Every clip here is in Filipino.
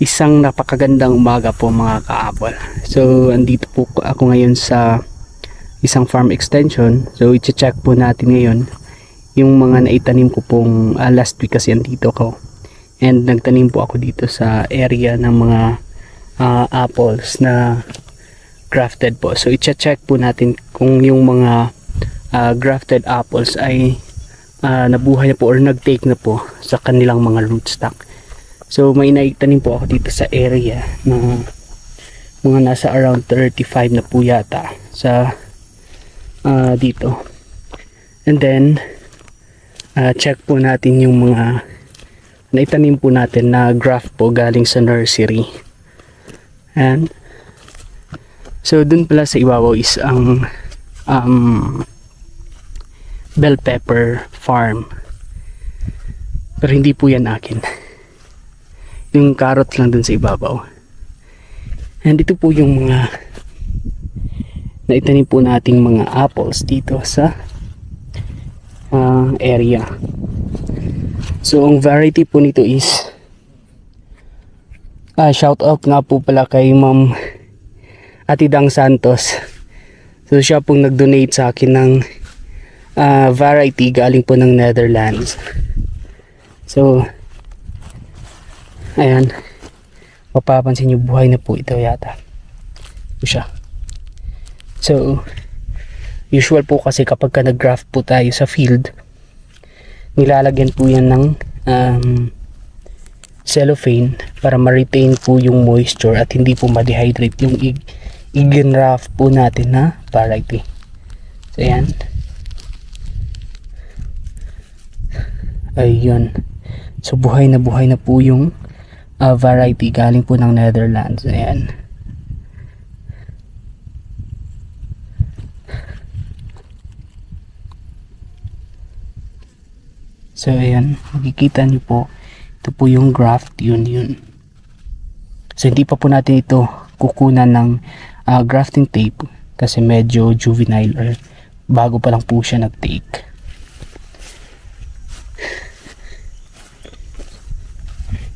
Isang napakagandang umaga po mga ka-apple. So andito po ako ngayon sa isang farm extension. So i-check po natin ngayon yung mga naitanim ko pong last week kasi andito ako. And nagtanim po ako dito sa area ng mga apples na grafted po. So i-check po natin kung yung mga grafted apples ay nabuhay na po or nag-take na po sa kanilang mga rootstock. So may naitanim po ako dito sa area na mga nasa around 35 na po yata sa dito. And then check po natin yung mga naitanim po natin na graft po galing sa nursery. And so dun pala sa ibabaw is ang bell pepper farm. Pero hindi po yan akin. Yung carrot lang dun sa ibabaw. And ito po yung mga naitanim po nating mga apples dito sa area. So ang variety po nito is shout out nga po pala kay Ma'am Atidang Santos. So siya pong nag-donate sa akin ng variety galing po ng Netherlands. So ayan, mapapansin nyo buhay na po ito yata. Ito siya. So usual po kasi kapag nag-graft po tayo sa field, nilalagyan po yan ng cellophane para ma-retain po yung moisture at hindi po ma-dehydrate yung i-graft po natin na variety. So ayan. Ayun. So buhay na po yung variety galing po ng Netherlands. Ayan. So ayan, makikita niyo po, ito po yung graft, yun. So hindi pa po natin ito kukunan ng grafting tape kasi medyo juvenile or bago pa lang po siya nag-take.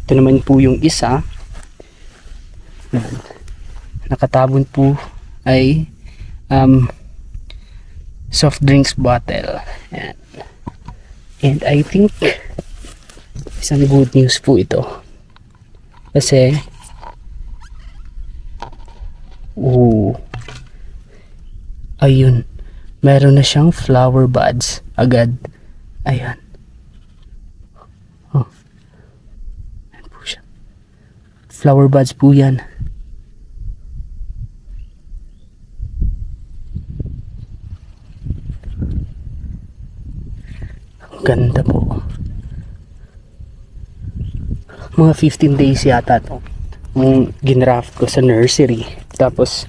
Ito naman po yung isa. Nakatabon po ay soft drinks bottle. And I think isang good news po ito. Kasi ayun, meron na siyang flower buds agad. Ayan. Flower buds po yan. Ang ganda po. Mga 15 days yata to. Ang ginraft ko sa nursery. Tapos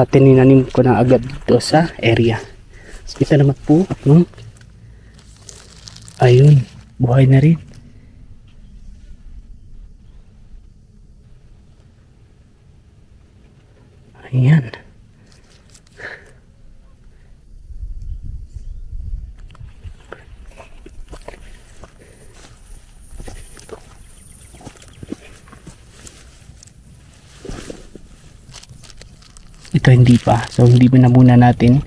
tininanim ko na agad dito sa area. So, kita naman po. Ayun. Buhay na rin. Ayan. Ito hindi pa. So hindi pa na muna natin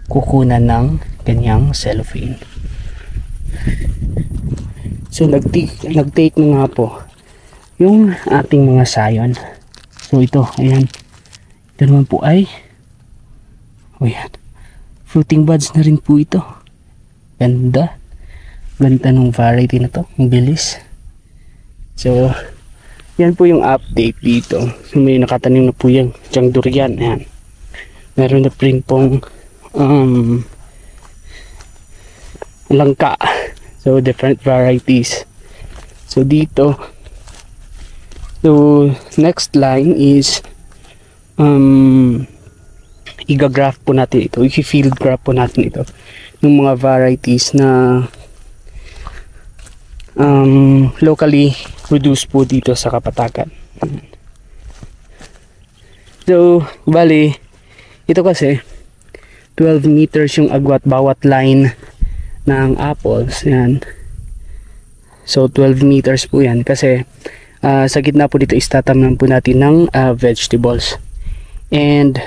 kukunan ng kanyang cellophane. So nag-take na nga po yung ating mga sayon. So ito, ayan. Ito naman po ay ayan, fruiting buds na rin po ito. Ganda. Ganda ng variety na to. Ang bilis. So yan po yung update dito. So may nakatanim na po yung diyang durian. Ayan. Meron na rin pong langka. So different varieties. So dito, so next line is i-graft po natin ito, i-field graft po natin ito ng mga varieties na locally produced po dito sa Kapatagan. So bali ito kasi 12 meters yung agwat bawat line ng apples. Yan. So 12 meters po yan kasi Sa gitna po dito is tatamnan po natin ng vegetables. And